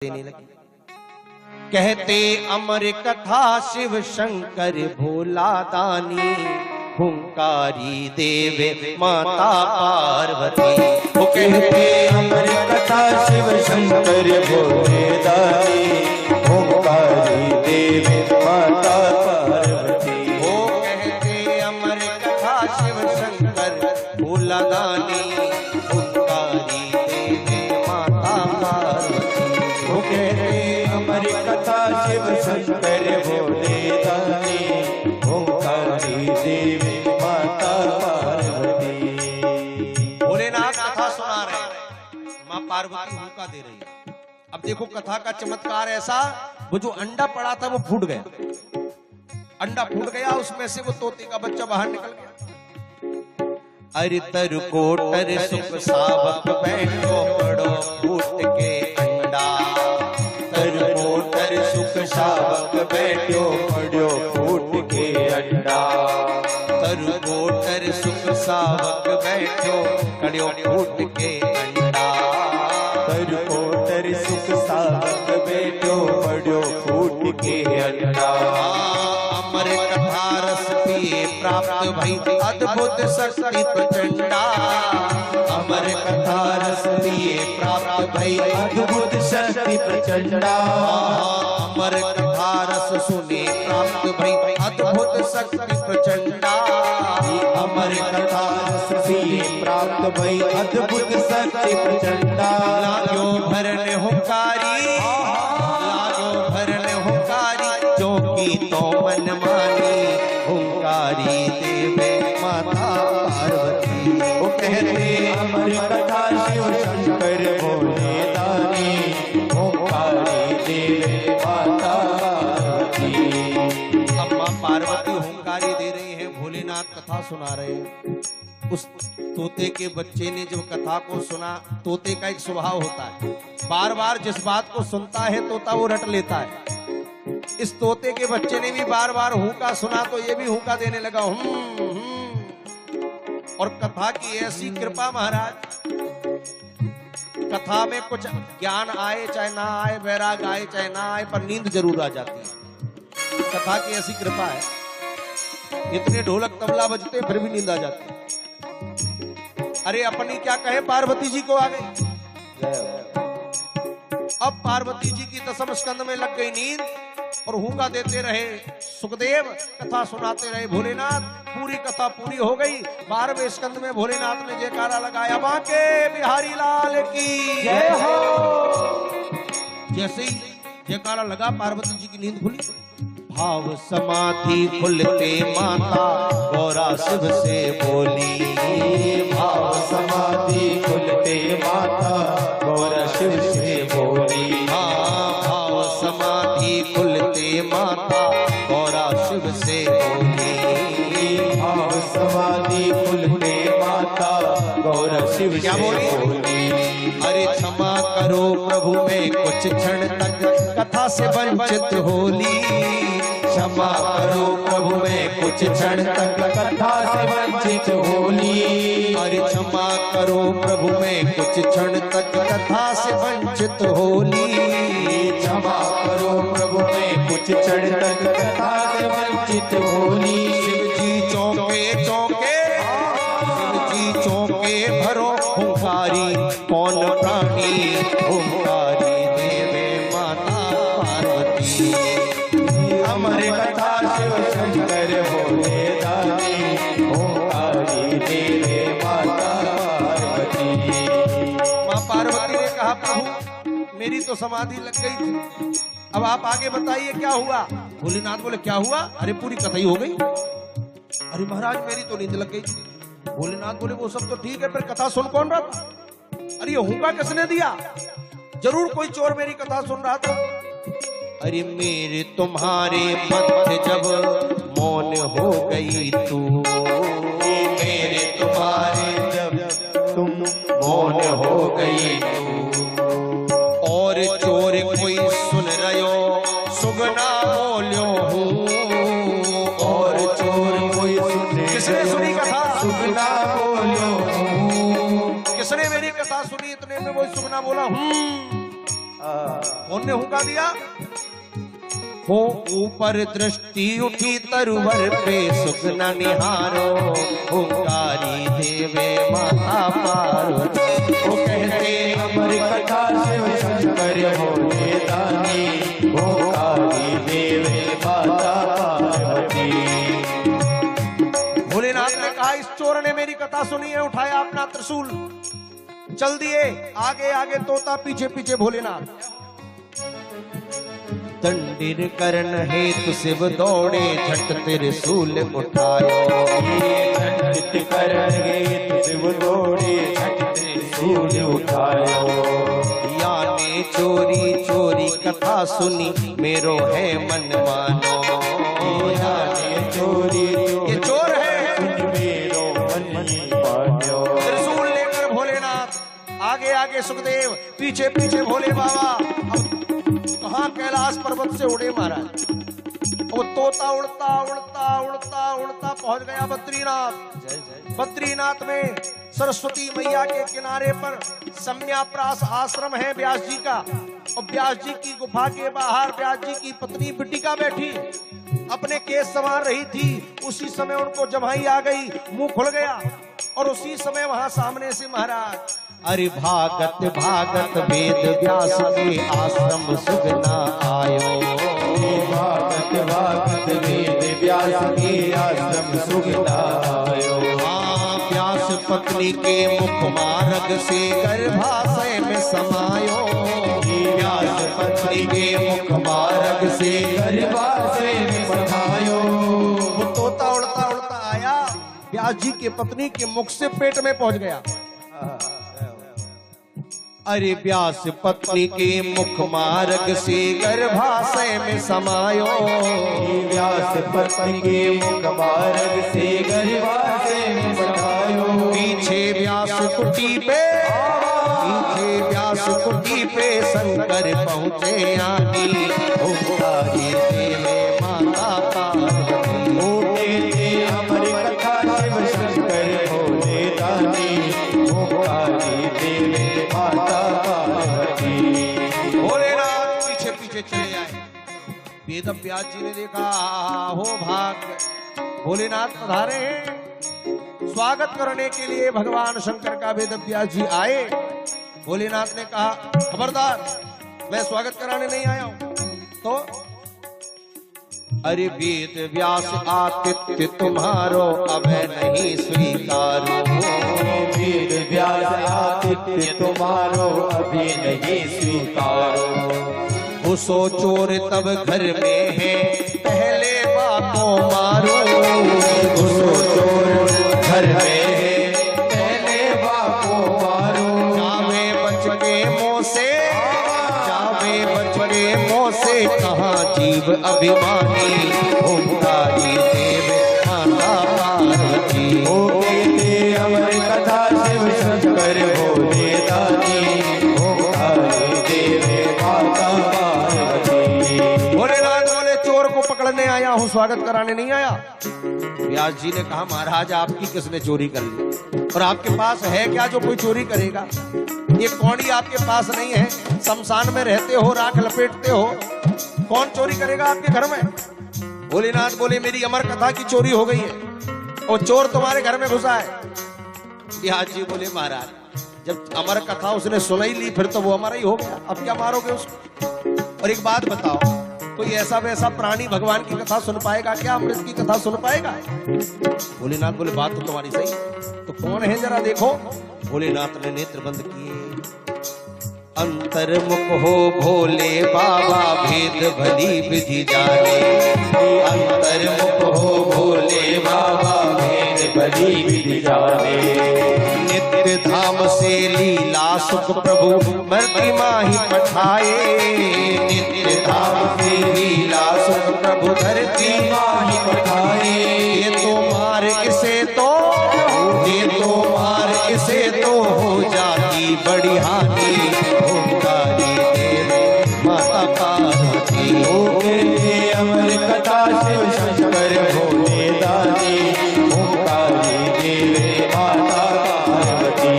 देने लगी। कहते अमर कथा शिव शंकर भोला दानी, हुंकारी देवे माता पार्वती। वो कहते अमर कथा शिव शंकर भोले दानी, हुंकारी देवे माता पार्वती। वो कहते अमर कथा शिव शंकर भोला दानी, हुंकारी देवे माता पार्वती। वो कहते अमर कथा शिव शंकर भोले दानी, हुंकारी देवी माता पार्वती। भोलेनाथ कथा सुना रहे हैं, माँ पार्वती हुक्का दे रही है। अब देखो कथा का चमत्कार ऐसा, वो जो अंडा पड़ा था वो फूट गया। अंडा फूट गया, उसमें से वो तोते का बच्चा बाहर निकल गया। अरे तर कोटर सुख सावक बैठो पड़ो फूट के अंडा। तर कोटर सुख सावक बैठो पड़ो फूट के अंडा। तर कोटर सुख सावक बैठो पड़ो फूट के अंडा। तर कोटर सुख सावक बैठो पड़ो फूट के अंडा। अमर कथा रस पिए प्राप्त भई अद्भुत शक्ति प्रचंडा। अमर कथा रस पिए प्राप्त भई अद्भुत शक्ति प्रचंडा। अमर कथा रस सुने प्राप्त भई अद्भुत शक्ति प्रचंडा। अमर कथा रस पिए प्राप्त भई अद्भुत शक्ति प्रचंडा। लाग्यो भरन हुंकारी, लाग्यो भरन हुंकारी, जो की तो मन मानी, हुंकारी देवे माता पार्वती। वो कहते अमर कथा शिव शंकर भोले दानी, हुंकारी देवे माता पार्वती। अब माँ पार्वती हुंकारी दे रही है, भोलेनाथ कथा सुना रहे हैं। उस तोते के बच्चे ने जब कथा को सुना, तोते का एक स्वभाव होता है, बार बार जिस बात को सुनता है तोता वो रट लेता है। इस तोते के बच्चे ने भी बार बार हुंका सुना तो ये भी हुंका देने लगा, और कथा की ऐसी कृपा महाराज, कथा में कुछ ज्ञान आए चाहे ना आए, वैराग आए चाहे ना आए, पर नींद जरूर आ जाती है। कथा की ऐसी कृपा है, इतने ढोलक तबला बजते फिर भी नींद आ जाती है। अरे अपनी क्या कहे, पार्वती जी को आ गई। अब पार्वती जी की दसम स्कंद में लग गई नींद, और हुंगा देते रहे सुखदेव, कथा सुनाते रहे भोलेनाथ। पूरी कथा पूरी हो गई। 12वें स्कंद में भोलेनाथ ने जयकारा लगाया, बांके बिहारी लाल की जय हो। जैसे ही जयकारा लगा, पार्वती जी की नींद खुली। भाव समाधि खुलते माता गौरा शिव से बोली। भाव समाधि खुलते माता गौरा शिव से बोली। भाव समाधि खुलते माता गौरा शिव से बोली। भाव समाधि खुलते माता गौरा शिव क्या से बोली। अरे क्षमा करो प्रभु, मैं कुछ क्षण तक कथा से वंचित होली। क्षमा करो प्रभु, मैं कुछ क्षण तक कथा से वंचित होली। अरे क्षमा करो प्रभु, मैं कुछ क्षण तक कथा से वंचित होली। क्षमा करो प्रभु, मैं कुछ क्षण तक कथा से वंचित होली। शिव जी चौके चौके, शिव जी चौके भरो हुंकारी, कौन प्राणी हुंकारी देवे माता पार्वती। अमर कथा शिव शंकर भोले दानी, हुंकारी देवे माता पार्वती। माँ पार्वती ने कहा, प्रभु मेरी तो समाधि लग गई थी, अब आप आगे बताइए क्या हुआ। भोलेनाथ बोले, क्या हुआ? अरे पूरी कथा ही हो गई। अरे महाराज मेरी तो नींद लग गई थी। भोलेनाथ बोले, वो सब तो ठीक है, फिर कथा सुन कौन रहा था? अरे ये हुंका किसने दिया? जरूर कोई चोर मेरी कथा सुन रहा था। अरे मेरे तुम्हारे मध्य जब मौन हो गई तू, मेरे तुम्हारे जब तुम मौन हो गई तू, और चोर कोई सुन रहो सुगना बोलियो हूँ। और चोर कोई सुने, किसने सुनी कथा? सुगना बोलो हूँ। किसने मेरी कथा सुनी? इतने में वो सुगना बोला, कौन ने हुक्का दिया? हो ऊपर दृष्टि उठी तरुवर पे सुख न निहारो, हुंकारी देवे माता पार्वती। वो कहते अमर कथा शिव शंकर भोले दानी, हुंकारी देवे माता पार्वती। भोलेनाथ ने कहा, इस चोर ने मेरी कथा सुनी है, उठाया अपना त्रिशूल, चल दिए आगे आगे तोता, पीछे पीछे भोलेनाथ। दंडिर करण हेतु शिव दौड़े, झट त्रिशूल उठायो। दंडित करण हेतु शिव दौड़े, झट त्रिशूल उठायो। याने चोरी चोरी कथा सुनी, मेरो है मन मानो। याने चोरी ये चोर है, सुन मेरो मन मानो। त्रिशूल लेकर भोलेनाथ, आगे आगे सुखदेव, पीछे पीछे भोले बाबा। कहाँ कैलाश पर्वत से उड़े महाराज, वो तोता उड़ता उड़ता उड़ता उड़ता पहुंच गया बद्रीनाथ। बद्रीनाथ में सरस्वती मैया के किनारे पर सम्याप्रास आश्रम है व्यास जी का, और व्यास जी की गुफा के बाहर व्यास जी की पत्नी बिटिका बैठी अपने केस संवार रही थी। उसी समय उनको जमाई आ गई, मुंह खुल गया, और उसी समय वहां सामने से महाराज, अरे भागत भागत वेद व्यास के आश्रम सुगना आयो। भागत भागत वेद व्यास के आश्रम सुगना आयो। हाँ, व्यास पत्नी के मुख मार्ग से गर्भाशय में समायो। व्यास पत्नी के मुख मार्ग से गर्भाशय में समायो। वो तोता उड़ता उड़ता आया, व्यास जी के पत्नी के मुख से पेट में पहुंच गया। अरे व्यास पत्नी के मुख मार्ग से गर्भाशय में समायो। व्यास पत्नी के मुख मार्ग से गर्भाशय में समायो। पीछे व्यास कुटी पे, पीछे व्यास कुटी पे शंकर पहुँचे आनी। हुंकारी देवे माता पार्वती। थे अमर कथा शिव शंकर भोले दानी, हुंकारी देवे माता पार्वती। भोलेनाथ पीछे पीछे चले आए। वेद व्यास जी ने देखा, हो भाग्य, भोलेनाथ पधारे हैं। स्वागत करने के लिए भगवान शंकर का वेद व्यास जी आए। भोलेनाथ ने कहा, खबरदार, मैं स्वागत कराने नहीं आया हूं। तो अरे वेद व्यास आतिथ्य तुम्हारो अब नहीं स्वीकारो। वेद व्यास आतिथ्य तुम्हारो अभी नहीं स्वीकारो। उसो चोर तब घर में है, पहले बातों मारो। उसो चोर घर में है, पहले बातों मारो। जावे बच के मुंह से, जावे बच के मुंह से, कहाँ जीव अभिमानी। हुंकारी देव माता पार्वती। हो कहते अमर कथा शिव शंकर भोले दानी, हुंकारी देवे माता पार्वती। भोलेनाथ बोले, चोर को पकड़ने आया हूँ, स्वागत कराने नहीं आया। व्यास जी ने कहा, महाराज आपकी किसने चोरी कर ली, और आपके पास है क्या जो कोई चोरी करेगा? ये कौड़ी आपके पास नहीं है, शमशान में रहते हो, राख लपेटते हो, कौन चोरी करेगा आपके घर में? भोलेनाथ बोले, मेरी अमर कथा की चोरी हो गई है, और चोर तुम्हारे घर में घुसा है। व्यास जी बोले, महाराज जब अमर कथा उसने सुनाई ली, फिर तो वो हमारा ही हो गया, अब क्या मारोगे उसको? और एक बात बताओ, कोई ऐसा वैसा प्राणी भगवान की कथा सुन पाएगा क्या? अमृत की कथा सुन पाएगा? भोलेनाथ बोले, बात तो तुम्हारी सही, तो कौन है जरा देखो। भोलेनाथ ने नेत्र बंद किए, अंतर्मुख हो भोले बाबा, भेद भली विधि जाने। अंतर्मुख हो भोले बाबा, भेद भली विधि जाने। नित्य धाम से लीला सुख प्रभु महिमा ही पठाए। नित्य धाम से लीला सुख प्रभु धरती माही पठाए। ये तो मार इसे तो, ये तो मार इसे तो, हो जाती बड़ी हानि। हुंकारी देवे माता पार्वती। हो कहते अमर कथा शिव शंकर भोले दानी, हुंकारी देवे माता पार्वती।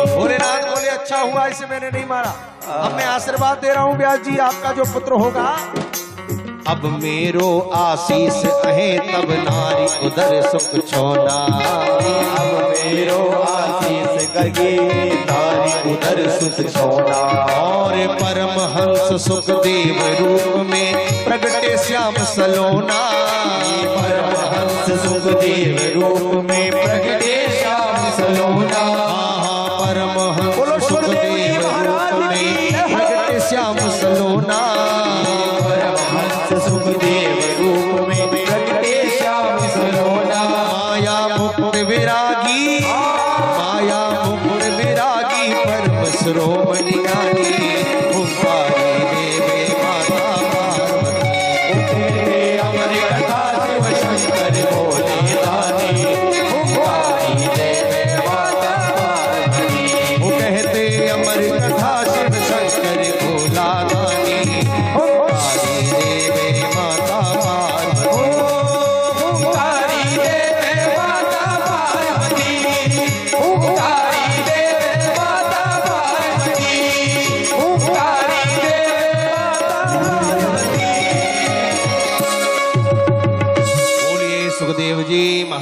भोलेनाथ बोले, अच्छा हुआ इसे मैंने नहीं मारा, अब मैं आशीर्वाद दे रहा हूँ व्यास जी, आपका जो पुत्र होगा अब मेरो आशीष अहे तब नारी उधर सुख छोना। अब मेरो आशीष गगे नारी उधर सुख छोना। और परमहंस सुखदेव रूप में प्रगटे श्याम सलोना। परमहंस सुखदेव रूप में प्रगटे श्याम सलोना। परमहंस सुखदेव रूप में प्रगटे श्याम सलोना। परमहंस सुखदेव